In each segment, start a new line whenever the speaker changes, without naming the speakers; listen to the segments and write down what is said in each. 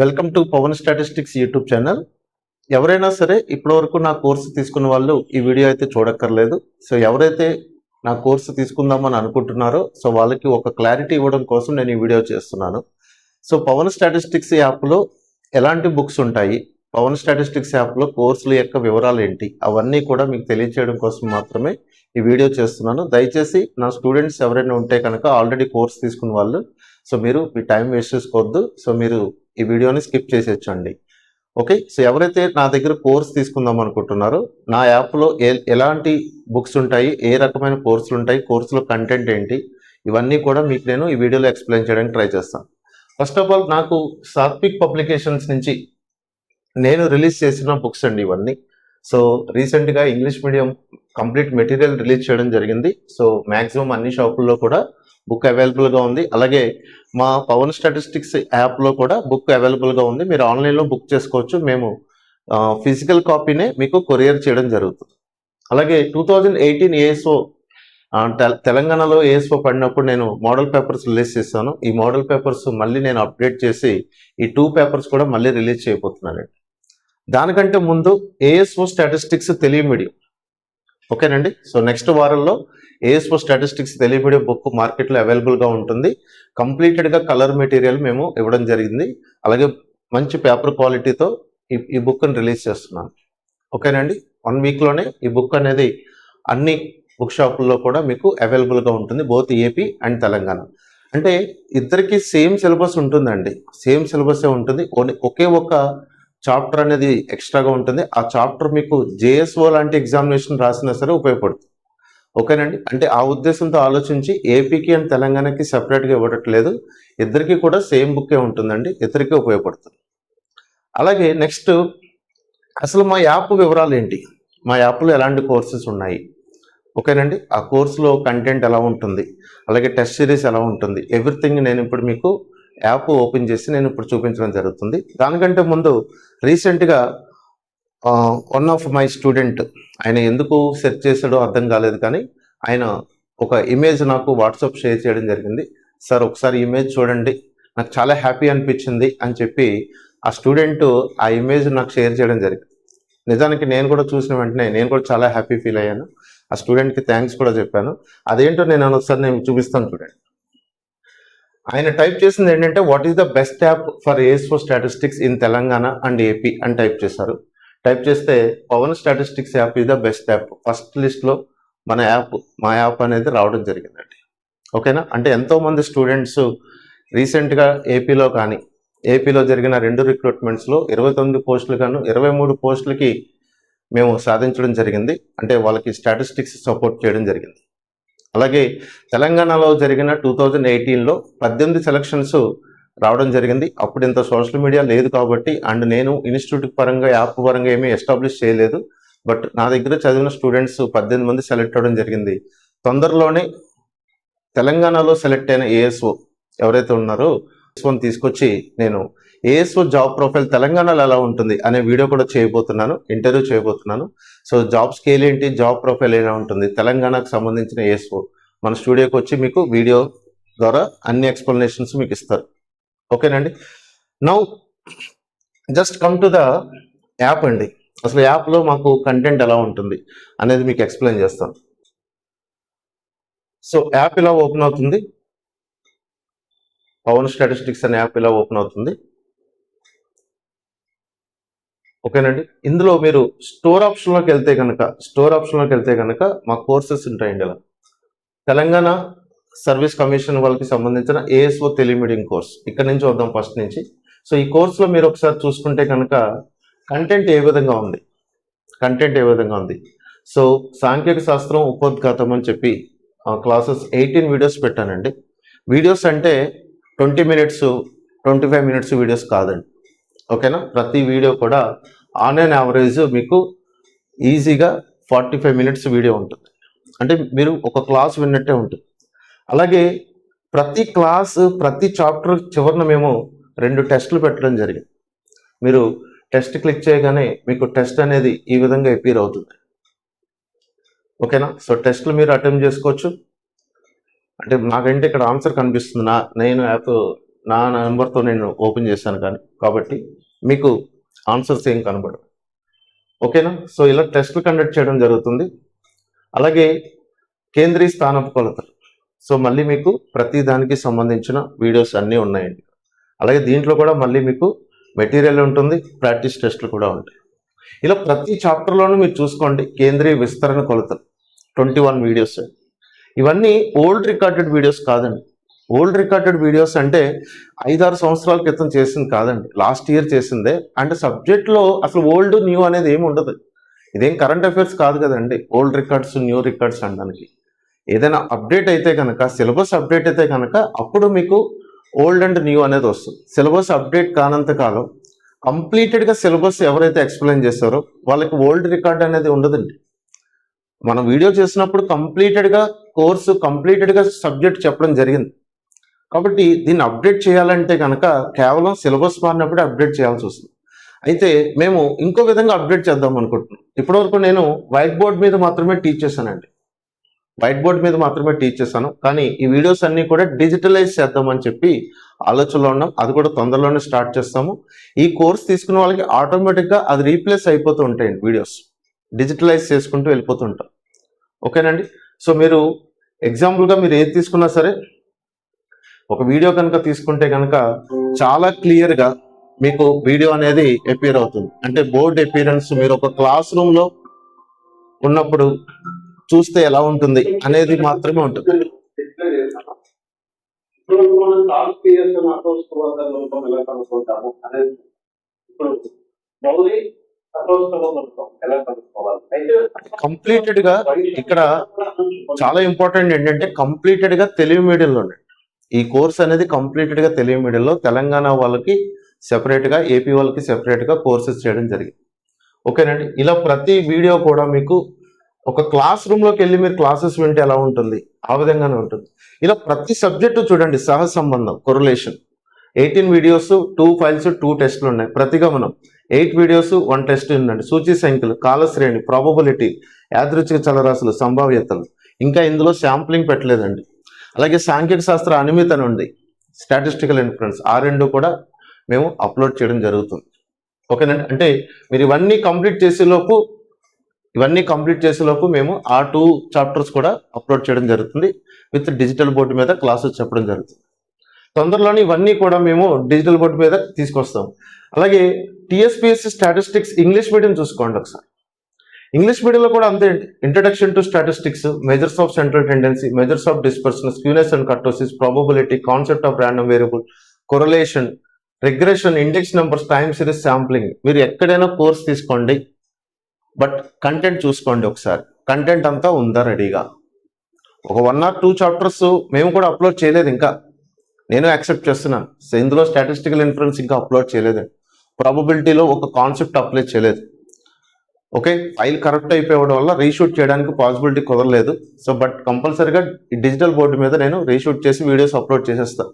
Welcome to Pavan statistics YouTube channel. ఎవరైనా సరే ఇప్పటివరకు నా కోర్సు తీసుకున్న వాళ్ళు ఈ వీడియో అయితే చూడక్కర్లేదు. సో ఎవరైతే నా కోర్సు తీసుకుందామని అనుకుంటున్నారో సో వాళ్ళకి ఒక క్లారిటీ ఇవ్వడం కోసం నేను ఈ వీడియో చేస్తున్నాను. సో పవన్ స్టాటిస్టిక్స్ యాప్లో ఎలాంటి బుక్స్ ఉంటాయి, పవన్ స్టాటిస్టిక్స్ యాప్లో కోర్సుల యొక్క వివరాలు ఏంటి, అవన్నీ కూడా మీకు తెలియచేయడం కోసం మాత్రమే ఈ వీడియో చేస్తున్నాను. దయచేసి నా స్టూడెంట్స్ ఎవరైనా ఉంటే కనుక ఆల్రెడీ కోర్స్ తీసుకున్న వాళ్ళు, సో మీరు మీ టైం వేస్ట్ చేసుకోవద్దు. సో మీరు ఈ వీడియోని స్కిప్ చేసేయచ్చండి. ఓకే, సో ఎవరైతే నా దగ్గర కోర్స్ తీసుకుందాం అనుకుంటున్నారో నా యాప్లో ఎలాంటి బుక్స్ ఉంటాయి, ఏ రకమైన కోర్సులు ఉంటాయి, కోర్సులో కంటెంట్ ఏంటి, ఇవన్నీ కూడా మీకు నేను ఈ వీడియోలో ఎక్స్ప్లెయిన్ చేయడానికి ట్రై చేస్తాను. ఫస్ట్ ఆఫ్ ఆల్, నాకు సాత్విక్ పబ్లికేషన్స్ నుంచి నేను రిలీజ్ చేసిన బుక్స్ అండి ఇవన్నీ. సో రీసెంట్గా English medium complete material release చేయడం జరిగింది. సో మ్యాక్సిమం అన్ని షాపుల్లో కూడా బుక్ అవైలబుల్గా ఉంది. అలాగే మా పవన్ స్టాటిస్టిక్స్ యాప్లో కూడా బుక్ అవైలబుల్గా ఉంది. మీరు ఆన్లైన్లో బుక్ చేసుకోవచ్చు. మేము ఫిజికల్ కాపీనే మీకు కొరియర్ చేయడం జరుగుతుంది. అలాగే 2018 ఏఎస్ఓ తెలంగాణలో ఏఎస్ఓ పడినప్పుడు నేను మోడల్ పేపర్స్ రిలీజ్ చేశాను. ఈ మోడల్ పేపర్స్ మళ్ళీ నేను అప్డేట్ చేసి ఈ 2 పేపర్స్ కూడా మళ్ళీ రిలీజ్ చేయబోతున్నానండి. దానికంటే ముందు ఏఎస్ఓ స్టాటిస్టిక్స్ తెలియ మీడియం, ఓకేనండి. సో నెక్స్ట్ వారంలో ఏఎస్ఓ స్టాటిస్టిక్స్ తెలియ మీడియం బుక్ మార్కెట్లో అవైలబుల్గా ఉంటుంది. కంప్లీటెడ్గా కలర్ మెటీరియల్ మేము ఇవ్వడం జరిగింది. అలాగే మంచి పేపర్ క్వాలిటీతో ఈ బుక్ని రిలీజ్ చేస్తున్నాను. ఓకేనండి, 1 వీక్లోనే ఈ బుక్ అనేది అన్ని బుక్ షాపుల్లో కూడా మీకు అవైలబుల్గా ఉంటుంది, బోత్ ఏపీ అండ్ తెలంగాణ. అంటే ఇద్దరికి సేమ్ సిలబస్ ఉంటుందండి, సేమ్ సిలబసే ఉంటుంది. ఒకే ఒక చాప్టర్ అనేది ఎక్స్ట్రాగా ఉంటుంది. ఆ చాప్టర్ మీకు జేఎస్ఓ లాంటి ఎగ్జామినేషన్ రాసినా సరే ఉపయోగపడుతుంది. ఓకేనండి, అంటే ఆ ఉద్దేశంతో ఆలోచించి ఏపీకి అండ్ తెలంగాణకి సెపరేట్గా ఇవ్వట్లేదు, ఇద్దరికి కూడా సేమ్ బుక్కే ఉంటుందండి, ఇద్దరికి ఉపయోగపడుతుంది. అలాగే నెక్స్ట్, అసలు మా యాప్ వివరాలు ఏంటి, మా యాప్లో ఎలాంటి కోర్సెస్ ఉన్నాయి, ఓకేనండి, ఆ కోర్సులో కంటెంట్ ఎలా ఉంటుంది, అలాగే టెస్ట్ సిరీస్ ఎలా ఉంటుంది, ఎవ్రీథింగ్ నేను ఇప్పుడు మీకు యాప్ ఓపెన్ చేసి నేను ఇప్పుడు చూపించడం జరుగుతుంది. దానికంటే ముందు రీసెంట్గా వన్ ఆఫ్ మై స్టూడెంట్, ఆయన ఎందుకు సెర్చ్ చేశాడో అర్థం కాలేదు, కానీ ఆయన ఒక ఇమేజ్ నాకు వాట్సాప్ షేర్ చేయడం జరిగింది. సార్ ఒకసారి ఇమేజ్ చూడండి, నాకు చాలా హ్యాపీ అనిపించింది అని చెప్పి ఆ స్టూడెంట్ ఆ ఇమేజ్ నాకు షేర్ చేయడం జరిగింది. నిజానికి నేను కూడా చూసిన వెంటనే నేను కూడా చాలా హ్యాపీ ఫీల్ అయ్యాను. ఆ స్టూడెంట్కి థ్యాంక్స్ కూడా చెప్పాను. అదేంటో ఒకసారి నేను చూపిస్తాను చూడండి. ఆయన టైప్ చేసింది ఏంటంటే, what is the best app for ASO statistics in Telangana and AP అని టైప్ చేశారు. టైప్ చేస్తే Pavan statistics app is the best app, first లిస్ట్లో మా యాప్ అనేది రావడం జరిగిందండి. ఓకేనా, అంటే ఎంతోమంది స్టూడెంట్స్ రీసెంట్గా ఏపీలో జరిగిన 2 రిక్రూట్మెంట్స్లో 29 పోస్టులు గాను 23 పోస్టులకి మేము సాధించడం జరిగింది. అంటే వాళ్ళకి స్టాటిస్టిక్స్ సపోర్ట్ చేయడం జరిగింది. అలాగే తెలంగాణలో జరిగిన 2018లో 18 సెలక్షన్స్ రావడం జరిగింది. అప్పుడు ఇంత సోషల్ మీడియా లేదు కాబట్టి, అండ్ నేను ఇన్స్టిట్యూట్ పరంగా యాప్ పరంగా ఏమీ ఎస్టాబ్లిష్ చేయలేదు. బట్ నా దగ్గర చదివిన స్టూడెంట్స్ 18 మంది సెలెక్ట్ అవ్వడం జరిగింది. తొందరలోనే తెలంగాణలో సెలెక్ట్ అయిన ఏఎస్ఓ ఎవరైతే ఉన్నారో ఏఎస్ఓని తీసుకొచ్చి నేను ఏఎస్ఓ జాబ్ ప్రొఫైల్ తెలంగాణలో ఎలా ఉంటుంది అనే వీడియో కూడా ఇంటర్వ్యూ చేయబోతున్నాను. సో జాబ్ స్కేల్ ఏంటి, జాబ్ ప్రొఫైల్ ఎలా ఉంటుంది, తెలంగాణకు సంబంధించిన ఏఎస్ఓ మన స్టూడియోకి వచ్చి మీకు వీడియో ద్వారా అన్ని ఎక్స్ప్లెనేషన్స్ మీకు ఇస్తారు. ఓకేనండి, now just come to the app అండి. అసలు యాప్లో మాకు కంటెంట్ ఎలా ఉంటుంది అనేది మీకు ఎక్స్ప్లెయిన్ చేస్తాను. సో యాప్ ఇలా ఓపెన్ అవుతుంది, పవన్ స్టాటిస్టిక్స్ అనే యాప్ ఇలా ఓపెన్ అవుతుంది. ఓకేనండి, ఇందులో మీరు స్టోర్ ఆప్షన్లోకి వెళ్తే కనుక మా కోర్సెస్ ఉంటాయండి. ఇలా తెలంగాణ సర్వీస్ కమిషన్ వాళ్ళకి సంబంధించిన ఏఎస్ఓ తెలిమీడియం కోర్స్, ఇక్కడ నుంచి వద్దాం ఫస్ట్ నుంచి. సో ఈ కోర్సులో మీరు ఒకసారి చూసుకుంటే కనుక కంటెంట్ ఏ విధంగా ఉంది. సో సాంఖ్యక శాస్త్రం ఉపోద్ఘాతం అని చెప్పి క్లాసెస్ 18 వీడియోస్ పెట్టానండి. వీడియోస్ అంటే 20 మినిట్స్ 25 మినిట్స్ వీడియోస్ కాదండి. ఓకేనా, ప్రతి వీడియో కూడా ఆన్ అండ్ యావరేజ్ మీకు ఈజీగా 45 మినిట్స్ వీడియో ఉంటుంది. అంటే మీరు ఒక క్లాస్ విన్నట్టే ఉంటుంది. అలాగే ప్రతి చాప్టర్ చివరిన మేము 2 టెస్టులు పెట్టడం జరిగింది. మీరు టెస్ట్ క్లిక్ చేయగానే మీకు టెస్ట్ అనేది ఈ విధంగా అపీర్ అవుతుంది. ఓకేనా, సో టెస్టులు మీరు అటెంప్ట్ చేసుకోవచ్చు. అంటే నాకంటే ఇక్కడ ఆన్సర్ కనిపిస్తుంది, నేను యాప్ నా నెంబర్తో నేను ఓపెన్ చేశాను కానీ, కాబట్టి మీకు ఆన్సర్స్ ఏం కనబడవు. ఓకేనా? సో ఇలా టెస్టులు కండక్ట్ చేయడం జరుగుతుంది. అలాగే కేంద్రీయ స్థానపు కొలతలు. సో మళ్ళీ మీకు ప్రతి దానికి సంబంధించిన వీడియోస్ అన్నీ ఉన్నాయండి. అలాగే దీంట్లో కూడా మళ్ళీ మీకు మెటీరియల్ ఉంటుంది, ప్రాక్టీస్ టెస్టులు కూడా ఉంటాయి. ఇలా ప్రతి చాప్టర్లోనూ మీరు చూసుకోండి. కేంద్రీయ విస్తరణ కొలతలు 21 వీడియోస్. ఇవన్నీ ఓల్డ్ రికార్డెడ్ వీడియోస్ కాదండి. ఓల్డ్ రికార్డెడ్ వీడియోస్ అంటే 5-6 సంవత్సరాల క్రితం చేసింది కాదండి, లాస్ట్ ఇయర్ చేసిందే. అంటే సబ్జెక్ట్లో అసలు ఓల్డ్ న్యూ అనేది ఏమి ఉండదు. ఇదేం కరెంట్ అఫైర్స్ కాదు కదండి ఓల్డ్ రికార్డ్స్ న్యూ రికార్డ్స్ అనడానికి. ఏదైనా అప్డేట్ అయితే కనుక, సిలబస్ అప్డేట్ అయితే కనుక అప్పుడు మీకు ఓల్డ్ అండ్ న్యూ అనేది వస్తుంది. సిలబస్ అప్డేట్ కానంత కాలం కంప్లీటెడ్గా సిలబస్ ఎవరైతే ఎక్స్ప్లెయిన్ చేస్తారో వాళ్ళకి ఓల్డ్ రికార్డ్ అనేది ఉండదండి. మనం వీడియో చేసినప్పుడు కంప్లీటెడ్గా కోర్సు కంప్లీటెడ్గా సబ్జెక్ట్ చెప్పడం జరిగింది. కాబట్టి దీన్ని అప్డేట్ చేయాలంటే కనుక కేవలం సిలబస్ మారినప్పుడే అప్డేట్ చేయాల్సి వస్తుంది. అయితే మేము ఇంకో విధంగా అప్డేట్ చేద్దాం అనుకుంటున్నాం. ఇప్పటివరకు నేను వైట్ బోర్డ్ మీద మాత్రమే టీచ్ చేశానండి. వైట్ బోర్డ్ మీద మాత్రమే టీచ్ చేశాను. కానీ ఈ వీడియోస్ అన్నీ కూడా డిజిటలైజ్ చేద్దామని చెప్పి ఆలోచనలో ఉన్నాం. అది కూడా తొందరలోనే స్టార్ట్ చేస్తాము. ఈ కోర్స్ తీసుకున్న వాళ్ళకి ఆటోమేటిక్గా అది రీప్లేస్ అయిపోతూ ఉంటాయండి. వీడియోస్ డిజిటలైజ్ చేసుకుంటూ వెళ్ళిపోతుంటాం. ఓకేనండి? సో మీరు ఎగ్జాంపుల్గా మీరు ఏది తీసుకున్నా సరే, ఒక వీడియో కనుక తీసుకుంటే కనుక చాలా క్లియర్గా మీకు వీడియో అనేది అపియర్ అవుతుంది. అంటే బోర్డ్ అపియరెన్స్ మీరు ఒక క్లాస్ రూమ్లో ఉన్నప్పుడు చూస్తే ఎలా ఉంటుంది అనేది మాత్రమే ఉంటుంది. కంప్లీటెడ్ గా ఇక్కడ చాలా ఇంపార్టెంట్ ఏంటంటే కంప్లీటెడ్ గా తెలుగు మీడియంలో ఈ కోర్స్ అనేది కంప్లీటెడ్ గా తెలుగు మీడియంలో తెలంగాణ వాళ్ళకి సెపరేట్ గా, ఏపీ వాళ్ళకి సెపరేట్ గా కోర్సెస్ చేయడం జరిగింది. ఓకేనండి? ఇలా ప్రతి వీడియో కూడా మీకు ఒక క్లాస్ రూమ్ లోకి వెళ్ళి మీరు క్లాసెస్ వింటే ఎలా ఉంటుంది ఆ విధంగానే ఉంటుంది. ఇలా ప్రతి సబ్జెక్టు చూడండి, సహ సంబంధం, కొరలేషన్. 18 వీడియోస్, 2 ఫైల్స్, 2 టెస్టులు ఉన్నాయి. ప్రతిగమనం 8 వీడియోస్, 1 టెస్ట్ ఉందండి. సూచి సంఖ్యలు, కాలశ్రేణి, ప్రాబబిలిటీ, యాదృచ్ఛిక చలరాశులు, సంభావ్యతలు. ఇంకా ఇందులో శాంప్లింగ్ పెట్టలేదండి. అలాగే సాంఖ్యక శాస్త్ర అనిమితి అని ఉంది, స్టాటిస్టికల్ ఇన్ఫ్లుయెన్స్. ఆ రెండు కూడా మేము అప్లోడ్ చేయడం జరుగుతుంది. ఓకేనండి? అంటే మీరు ఇవన్నీ కంప్లీట్ చేసేలోపు మేము ఆ 2 చాప్టర్స్ కూడా అప్లోడ్ చేయడం జరుగుతుంది. విత్ డిజిటల్ బోర్డు మీద క్లాసెస్ చెప్పడం జరుగుతుంది. తొందరలోనే ఇవన్నీ కూడా మేము డిజిటల్ బోర్డు మీద తీసుకొస్తాం. అలాగే టీఎస్పీఎస్సీ స్టాటిస్టిక్స్ ఇంగ్లీష్ మీడియం చూసుకోండి ఒకసారి. ఇంగ్లీష్ మీడియంలో కూడా అంతే. Introduction to statistics, measures of central tendency, measures of dispersion, skewness and kurtosis, probability, concept of random variable, correlation, regression, index numbers, time series, sampling. మీరు ఎక్కడైనా కోర్స్ తీసుకోండి, but content చూసుకోండి ఒకసారి. కంటెంట్ అంతా ఉందా రెడీగా? ఒక 1 or 2 చాప్టర్స్ మేము కూడా అప్లోడ్ చేయలేదు ఇంకా, నేను యాక్సెప్ట్ చేస్తున్నాను. సో ఇందులో స్టాటిస్టికల్ ఇన్ఫ్లుయెన్స్ ఇంకా అప్లోడ్ చేయలేదండి. ప్రాబబిలిటీలో ఒక కాన్సెప్ట్ అప్లై చేయలేదు. ఓకే, ఫైల్ కరెక్ట్ అయిపోవడం వల్ల రీషూట్ చేయడానికి పాసిబిలిటీ కుదరలేదు. సో బట్ కంపల్సరీగా డిజిటల్ బోర్డు మీద నేను రీషూట్ చేసి వీడియోస్ అప్లోడ్ చేసేస్తాను.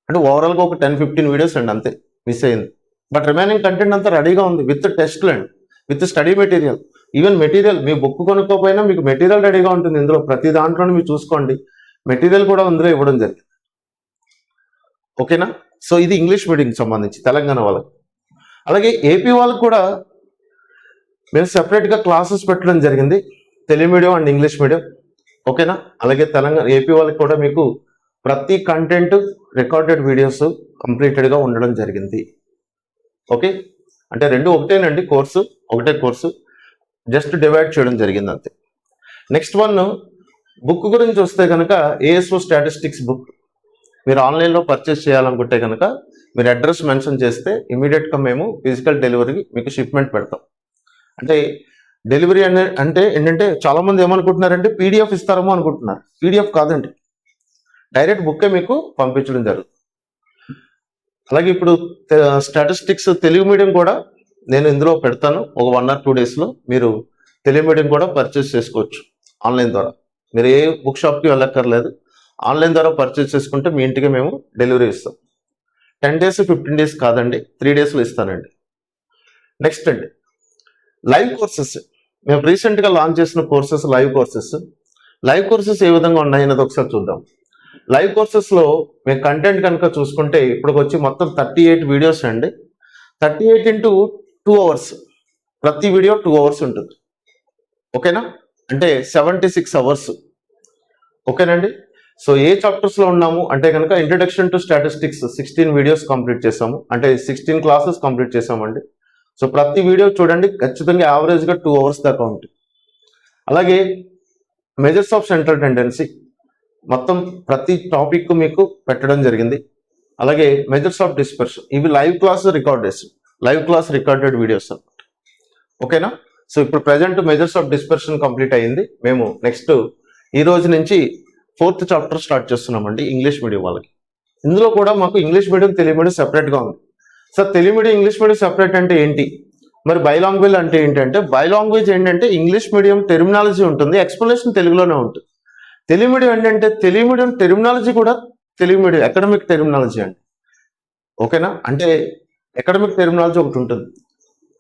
అంటే ఓవరాల్గా ఒక 10-15 వీడియోస్ అండి, అంతే మిస్ అయింది. బట్ రిమైనింగ్ కంటెంట్ అంతా రెడీగా ఉంది విత్ టెస్ట్లు and with study material. Even material మీ బుక్ కొనుక్కోపోయినా మీకు మెటీరియల్ రెడీగా ఉంటుంది. ఇందులో ప్రతి దాంట్లోనే మీరు చూసుకోండి, మెటీరియల్ కూడా ఇందులో ఇవ్వడం జరిగింది. ఓకేనా? సో ఇది ఇంగ్లీష్ మీడియంకి సంబంధించి తెలంగాణ వాళ్ళకి. అలాగే ఏపీ వాళ్ళకి కూడా మేము సెపరేట్గా క్లాసెస్ పెట్టడం జరిగింది, Telugu medium and English medium. ఓకేనా? అలాగే తెలంగాణ ఏపీ వాళ్ళకి కూడా మీకు ప్రతి కంటెంట్ రికార్డెడ్ వీడియోస్ కంప్లీటెడ్గా ఉండడం జరిగింది. ఓకే, అంటే రెండు ఒకటేనండి, ఒకటే కోర్సు, జస్ట్ డివైడ్ చేయడం జరిగింది అంతే. నెక్స్ట్ వన్, బుక్ గురించి వస్తే కనుక ఏఎస్ఓ స్టాటిస్టిక్స్ బుక్ మీరు ఆన్లైన్లో పర్చేస్ చేయాలనుకుంటే కనుక మీరు అడ్రస్ మెన్షన్ చేస్తే ఇమీడియట్గా మేము ఫిజికల్ డెలివరీకి మీకు షిప్మెంట్ పెడతాం. అంటే డెలివరీ అంటే ఏంటంటే చాలామంది ఏమనుకుంటున్నారంటే పీడిఎఫ్ ఇస్తారేమో అనుకుంటున్నారు. పీడిఎఫ్ కాదండి, డైరెక్ట్ బుక్కే మీకు పంపించడం జరుగుతుంది. అలాగే ఇప్పుడు స్టాటిస్టిక్స్ తెలుగు మీడియం కూడా నేను ఇందులో పెడతాను. ఒక 1 or 2 డేస్లో మీరు తెలుగు మీడియం కూడా పర్చేస్ చేసుకోవచ్చు ఆన్లైన్ ద్వారా. మీరు ఏ బుక్ షాప్కి వెళ్ళక్కర్లేదు, ఆన్లైన్ ద్వారా పర్చేస్ చేసుకుంటే మీ ఇంటికి మేము డెలివరీ ఇస్తాం. 10 days 15 days కాదండి, 3 daysలో ఇస్తానండి. నెక్స్ట్ అండి, లైవ్ కోర్సెస్. మేము రీసెంట్గా లాంచ్ చేసిన కోర్సెస్ లైవ్ కోర్సెస్ ఏ విధంగా ఉన్నాయన్నది ఒకసారి చూద్దాం. లైవ్ కోర్సెస్లో మేము కంటెంట్ కనుక చూసుకుంటే ఇప్పటికొచ్చి మొత్తం 38 వీడియోస్ అండి. 38 ఇంటూ 2 అవర్స్, ప్రతి వీడియో 2 అవర్స్ ఉంటుంది. ఓకేనా, అంటే 76 అవర్స్. ఓకేనండి. సో ఏ చాప్టర్స్లో ఉన్నాము అంటే కనుక introduction to statistics 16 videos complete చేసాము, అంటే 16 క్లాసెస్ కంప్లీట్ చేసామండి. సో ప్రతి వీడియో చూడండి, ఖచ్చితంగా యావరేజ్గా 2 అవర్స్ దాకా ఉంటుంది. అలాగే మెజర్స్ ఆఫ్ సెంట్రల్ టెండెన్సీ మొత్తం ప్రతి టాపిక్ మీకు పెట్టడం జరిగింది. అలాగే మెజర్స్ ఆఫ్ డిస్పర్షన్, ఇవి లైవ్ క్లాస్ రికార్డెడ్ వీడియోస్ అన్నమాట. ఓకేనా. సో ఇప్పుడు present measures of dispersion complete అయ్యింది. మేము నెక్స్ట్ ఈ రోజు నుంచి 4th చాప్టర్ స్టార్ట్ చేస్తున్నామండి ఇంగ్లీష్ మీడియం వాళ్ళకి. ఇందులో కూడా మాకు ఇంగ్లీష్ మీడియం తెలుగు మీడియం సెపరేట్గా ఉంది. Sir Telugu medium English medium separate అంటే ఏంటి, మరి బైలాంగ్వేజ్ అంటే ఏంటంటే బైలాంగ్వేజ్ ఏంటంటే ఇంగ్లీష్ మీడియం టెర్మినాలజీ ఉంటుంది, ఎక్స్ప్లెనేషన్ తెలుగులోనే ఉంటుంది. తెలుగు మీడియం ఏంటంటే తెలుగు మీడియం టెర్మినాలజీ కూడా తెలుగు మీడియం అకాడమిక్ టెర్మినాలజీ అండి. ఓకేనా, అంటే అకాడమిక్ టెర్మినాలజీ ఒకటి ఉంటుంది,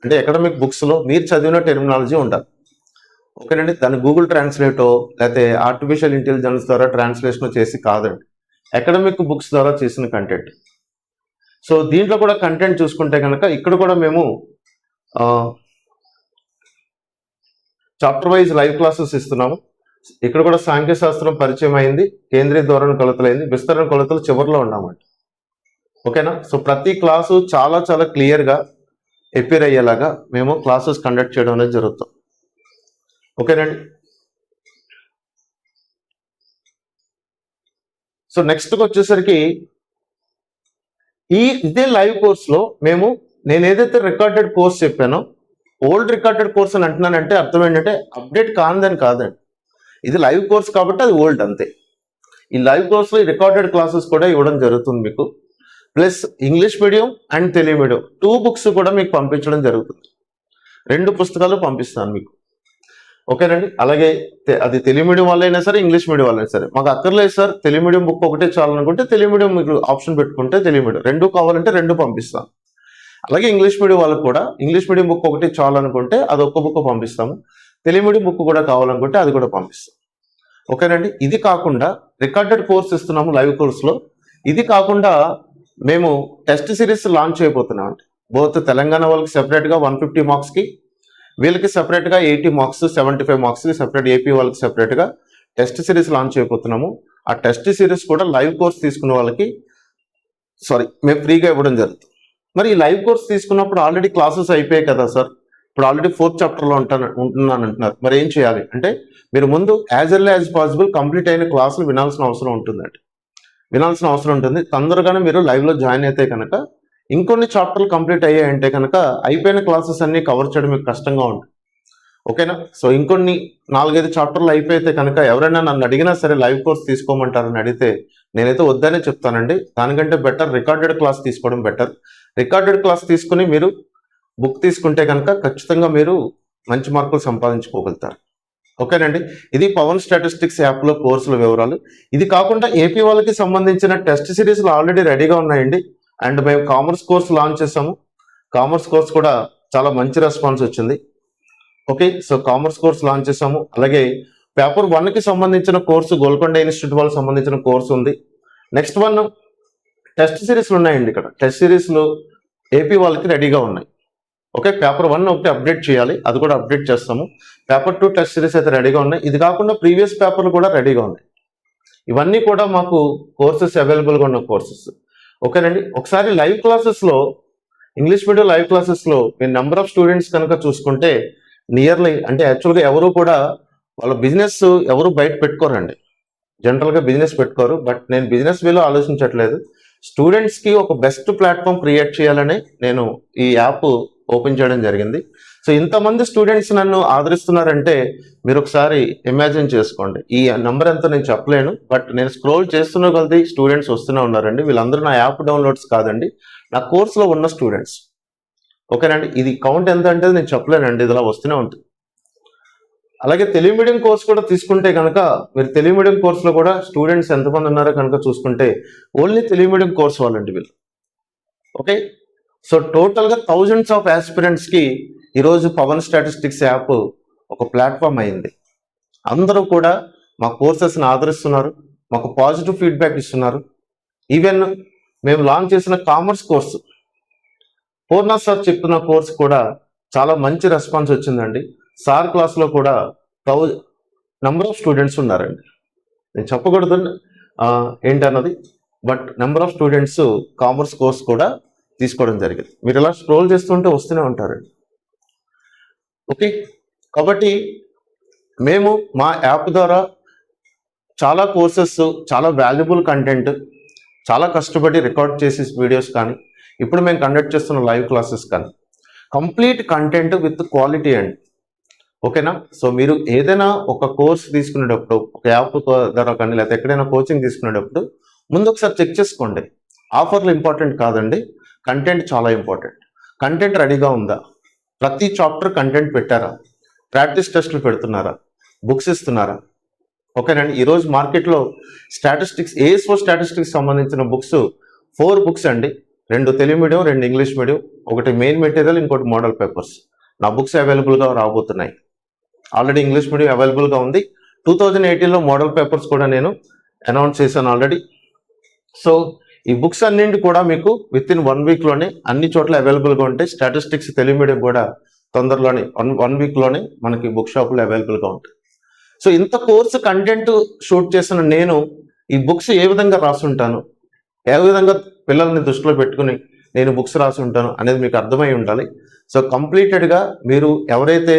అంటే అకాడమిక్ బుక్స్లో మీరు చదివిన టెర్మినాలజీ ఉండాలి. ఓకేనండి, దాన్ని గూగుల్ ట్రాన్స్లేటో లేకపోతే ఆర్టిఫిషియల్ ఇంటెలిజెన్స్ ద్వారా ట్రాన్స్లేషన్ చేసి కాదండి, అకాడమిక్ బుక్స్ ద్వారా చేసిన కంటెంట్. సో దీంట్లో కూడా కంటెంట్ చూసుకుంటే కనుక ఇక్కడ కూడా మేము చాప్టర్ వైజ్ లైవ్ క్లాసెస్ ఇస్తున్నాము. ఇక్కడ కూడా సాంఖ్యశాస్త్రం పరిచయం అయింది, కేంద్రీయ ధోరణ కొలతలైంది, విస్తరణ కొలతలు చివరిలో ఉన్నామండి. ఓకేనా. సో ప్రతి క్లాసు చాలా చాలా క్లియర్గా ఎపీర్ అయ్యేలాగా మేము క్లాసెస్ కండక్ట్ చేయడం అనేది జరుగుతాం. ఓకేనండి. సో నెక్స్ట్కి వచ్చేసరికి ఇదే లైవ్ కోర్స్లో నేను ఏదైతే రికార్డెడ్ కోర్స్ చెప్పానో, ఓల్డ్ రికార్డెడ్ కోర్స్ అని అంటున్నానంటే అర్థం ఏంటంటే అప్డేట్ కానిదని కాదండి, ఇది లైవ్ కోర్స్ కాబట్టి అది ఓల్డ్ అంతే. ఈ లైవ్ కోర్స్లో ఈ రికార్డెడ్ క్లాసెస్ కూడా ఇవ్వడం జరుగుతుంది మీకు. Plus English medium and Telugu medium 2 books కూడా మీకు పంపించడం జరుగుతుంది. 2 పుస్తకాలు పంపిస్తాను మీకు. ఓకేనండి. అలాగే అది తెలుగు మీడియం వాళ్ళైనా సరే ఇంగ్లీష్ మీడియం వాళ్ళైనా సరే, మాకు అక్కర్లేదు సార్ తెలుగు మీడియం బుక్ ఒకటే చాలనుకుంటే తెలుగు మీడియం మీకు ఆప్షన్ పెట్టుకుంటే తెలుగు మీడియం, 2 కావాలంటే 2 పంపిస్తాను. అలాగే ఇంగ్లీష్ మీడియం వాళ్ళకు కూడా ఇంగ్లీష్ మీడియం బుక్ ఒకటి చాలనుకుంటే అది ఒక్క బుక్ పంపిస్తాము, తెలుగు మీడియం బుక్ కూడా కావాలనుకుంటే అది కూడా పంపిస్తాం. ఓకేనండి. ఇది కాకుండా రికార్డెడ్ కోర్స్ ఇస్తున్నాము లైవ్ కోర్స్లో. ఇది కాకుండా మేము టెస్ట్ సిరీస్ లాంచ్ చేయబోతున్నాం అండి. బోత్ తెలంగాణ వాళ్ళకి సెపరేట్గా 150 మార్క్స్కి, వీళ్ళకి సెపరేట్గా 80 మార్క్స్ 75 మార్క్స్కి సెపరేట్, ఏపీ వాళ్ళకి సెపరేట్గా టెస్ట్ సిరీస్ లాంచ్ చేయబోతున్నాము. ఆ టెస్ట్ సిరీస్ కూడా లైవ్ కోర్స్ తీసుకున్న వాళ్ళకి మేము ఫ్రీగా ఇవ్వడం జరుగుతుంది. మరి ఈ లైవ్ కోర్స్ తీసుకున్నప్పుడు ఆల్రెడీ క్లాసెస్ అయిపోయాయి కదా సార్, ఇప్పుడు ఆల్రెడీ 4th చాప్టర్లో ఉంటున్నాను అంటున్నారు, మరి ఏం చేయాలి అంటే మీరు ముందు as early as possible complete అయిన క్లాసులు వినాల్సిన అవసరం ఉంటుంది. తొందరగానే మీరు లైవ్లో జాయిన్ అయితే కనుక ఇంకొన్ని చాప్టర్లు కంప్లీట్ అయ్యాయంటే కనుక అయిపోయిన క్లాసెస్ అన్ని కవర్ చేయడం మీకు కష్టంగా ఉంటుంది. ఓకేనా. సో ఇంకొన్ని 4-5 చాప్టర్లు అయిపోతే కనుక ఎవరైనా నన్ను అడిగినా సరే లైవ్ కోర్స్ తీసుకోమంటారని అడిగితే నేనైతే వద్దనే చెప్తానండి. దానికంటే బెటర్ రికార్డెడ్ క్లాస్ తీసుకోవడం బెటర్. రికార్డెడ్ క్లాస్ తీసుకుని మీరు బుక్ తీసుకుంటే కనుక ఖచ్చితంగా మీరు మంచి మార్కులు సంపాదించుకోగలుగుతారు. ఓకేనండి. ఇది పవన్ స్టాటిస్టిక్స్ యాప్లో కోర్సుల వివరాలు. ఇది కాకుండా ఏపీ వాళ్ళకి సంబంధించిన టెస్ట్ సిరీస్లు ఆల్రెడీ రెడీగా ఉన్నాయండి. అండ్ మేము కామర్స్ కోర్స్ లాంచ్ చేసాము. కామర్స్ కోర్స్ కూడా చాలా మంచి రెస్పాన్స్ వచ్చింది. Okay. So commerce course launch చేసాము. అలాగే పేపర్ 1కి సంబంధించిన కోర్సు గోల్కొండ ఇన్స్టిట్యూట్ వాళ్ళకి సంబంధించిన కోర్సు ఉంది. నెక్స్ట్ 1 టెస్ట్ సిరీస్లు ఉన్నాయండి. ఇక్కడ టెస్ట్ సిరీస్లు ఏపీ వాళ్ళకి రెడీగా ఉన్నాయి. ఓకే. పేపర్ 1 ఒకటి అప్డేట్ చేయాలి, అది కూడా అప్డేట్ చేస్తాము. పేపర్ 2 టెస్ట్ సిరీస్ అయితే రెడీగా ఉన్నాయి. ఇది కాకుండా ప్రీవియస్ పేపర్లు కూడా రెడీగా ఉన్నాయి. ఇవన్నీ కూడా మాకు కోర్సెస్ అవైలబుల్గా ఉన్న కోర్సెస్. ఓకేనండి. ఒకసారి లైవ్ క్లాసెస్లో ఇంగ్లీష్ మీడియం లైవ్ క్లాసెస్లో మీ నెంబర్ ఆఫ్ స్టూడెంట్స్ కనుక చూసుకుంటే నియర్లీ, అంటే యాక్చువల్గా ఎవరు కూడా వాళ్ళ బిజినెస్ ఎవరు బయట పెట్టుకోరండి, జనరల్గా బిజినెస్ పెట్టుకోరు. బట్ నేను బిజినెస్ వేలో ఆలోచించట్లేదు, స్టూడెంట్స్కి ఒక బెస్ట్ ప్లాట్ఫామ్ క్రియేట్ చేయాలని నేను ఈ యాప్ ఓపెన్ చేయడం జరిగింది. సో ఇంతమంది స్టూడెంట్స్ నన్ను ఆదరిస్తున్నారంటే మీరు ఒకసారి ఇమాజిన్ చేసుకోండి. ఈ నెంబర్ ఎంతో నేను చెప్పలేను, బట్ నేను స్క్రోల్ చేస్తున్న కొద్దీ స్టూడెంట్స్ వస్తూనే ఉన్నారండి. వీళ్ళందరూ నా యాప్ డౌన్లోడ్స్ కాదండి, నా కోర్సులో ఉన్న స్టూడెంట్స్. ఓకేనండి. ఇది కౌంట్ ఎంత అంటే నేను చెప్పలేనండి, ఇది ఇలా వస్తూనే ఉంటుంది. అలాగే తెలుగు మీడియం కోర్స్ కూడా తీసుకుంటే కనుక మీరు తెలుగు మీడియం కోర్సులో కూడా స్టూడెంట్స్ ఎంతమంది ఉన్నారో కనుక చూసుకుంటే ఓన్లీ తెలుగు మీడియం కోర్స్ వాళ్ళండి వీళ్ళు. ఓకే. సో టోటల్గా థౌజండ్స్ ఆఫ్ ఆస్పిరెంట్స్కి ఈరోజు పవన్ స్టాటిస్టిక్స్ యాప్ ఒక ప్లాట్ఫామ్ అయింది. అందరూ కూడా మా కోర్సెస్ని ఆదరిస్తున్నారు. మాకు పాజిటివ్ ఫీడ్బ్యాక్ ఇస్తున్నారు. ఈవెన్ మేము లాంచ్ చేసిన కామర్స్ కోర్సు, పూర్ణ సార్ చెప్తున్న కోర్సు కూడా చాలా మంచి రెస్పాన్స్ వచ్చిందండి. సార్ క్లాస్లో కూడా నెంబర్ ఆఫ్ స్టూడెంట్స్ ఉన్నారండి. నేను చెప్పకూడదు ఏంటన్నది, but number of students commerce course కూడా తీసుకోవడం జరిగింది. మీరు ఇలా స్క్రోల్ చేస్తుంటే వస్తూనే ఉంటారండి. ఓకే, కాబట్టి మేము మా యాప్ ద్వారా చాలా కోర్సెస్, చాలా వాల్యుబుల్ కంటెంట్, చాలా కష్టపడి రికార్డ్ చేసే వీడియోస్ కానీ, ఇప్పుడు మేము కండక్ట్ చేస్తున్న లైవ్ క్లాసెస్ కానీ, కంప్లీట్ కంటెంట్ విత్ క్వాలిటీ అండి. ఓకేనా? సో మీరు ఏదైనా ఒక కోర్స్ తీసుకునేటప్పుడు, ఒక యాప్ ద్వారా కానీ లేకపోతే ఎక్కడైనా కోచింగ్ తీసుకునేటప్పుడు ముందు ఒకసారి చెక్ చేసుకోండి. ఆఫర్లు ఇంపార్టెంట్ కాదండి, కంటెంట్ చాలా ఇంపార్టెంట్. కంటెంట్ రెడీగా ఉందా? ప్రతి చాప్టర్ కంటెంట్ పెట్టారా? ప్రాక్టీస్ టెస్టులు పెడుతున్నారా? బుక్స్ ఇస్తున్నారా? ఓకేనండి. ఈరోజు మార్కెట్లో స్టాటిస్టిక్స్, ఏఎస్ఓ స్టాటిస్టిక్స్ సంబంధించిన బుక్స్ 4 బుక్స్ అండి. 2 తెలుగు మీడియం, 2 ఇంగ్లీష్ మీడియం, ఒకటి మెయిన్ మెటీరియల్, ఇంకోటి మోడల్ పేపర్స్. నా బుక్స్ అవైలబుల్గా రాబోతున్నాయి. ఆల్రెడీ ఇంగ్లీష్ మీడియం అవైలబుల్గా ఉంది. 2018లో మోడల్ పేపర్స్ కూడా నేను అనౌన్స్ చేశాను ఆల్రెడీ. సో ఈ బుక్స్ అన్నింటి కూడా మీకు విత్ ఇన్ 1 వీక్లోనే అన్ని చోట్ల అవైలబుల్గా ఉంటాయి. స్టాటిస్టిక్స్ తెలుగు మీడియం కూడా తొందరలోనే 1 వీక్లోనే మనకి బుక్ షాపులో అవైలబుల్గా ఉంటాయి. సో ఇంత కోర్సు కంటెంట్ షూట్ చేసిన నేను ఈ బుక్స్ ఏ విధంగా రాసుంటాను, ఏ విధంగా పిల్లల్ని దృష్టిలో పెట్టుకుని నేను బుక్స్ రాసి ఉంటాను అనేది మీకు అర్థమై ఉండాలి. సో కంప్లీటెడ్గా మీరు ఎవరైతే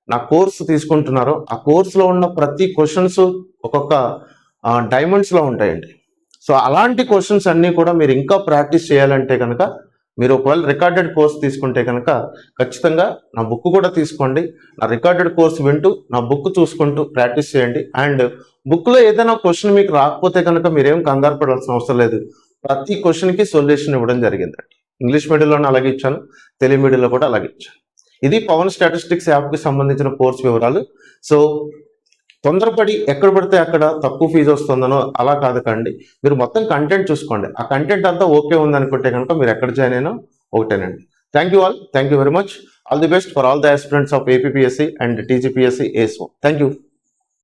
నా కోర్సు తీసుకుంటున్నారో ఆ కోర్సులో ఉన్న ప్రతి క్వశ్చన్స్ ఒక్కొక్క డైమండ్స్లో ఉంటాయండి. సో అలాంటి క్వశ్చన్స్ అన్నీ కూడా మీరు ఇంకా ప్రాక్టీస్ చేయాలంటే కనుక, మీరు ఒకవేళ రికార్డెడ్ కోర్స్ తీసుకుంటే కనుక ఖచ్చితంగా నా బుక్ కూడా తీసుకోండి. నా రికార్డెడ్ కోర్స్ వింటూ నా బుక్ చూసుకుంటూ ప్రాక్టీస్ చేయండి. అండ్ బుక్లో ఏదైనా క్వశ్చన్ మీకు రాకపోతే కనుక మీరేం కంగారు పడాల్సిన అవసరం లేదు. ప్రతి క్వశ్చన్కి సొల్యూషన్ ఇవ్వడం జరిగిందండి. ఇంగ్లీష్ మీడియంలోనే అలాగే ఇచ్చాను, తెలుగు మీడియంలో కూడా అలాగే ఇచ్చాను. ఇది పవన్ స్టాటిస్టిక్స్ యాప్కి సంబంధించిన కోర్స్ వివరాలు. సో తొందరపడి ఎక్కడ పడితే అక్కడ తక్కువ ఫీజు వస్తుందనో అలా కాదు కండి. మీరు మొత్తం కంటెంట్ చూసుకోండి. ఆ కంటెంట్ అంతా ఓకే ఉందనుకుంటే కనుక మీరు ఎక్కడ జాయిన్ అయినా ఒకటేనండి. Thank you all. Thank you very much. All the best for all the aspirants of APPSC and TGPSC ASO. Thank you.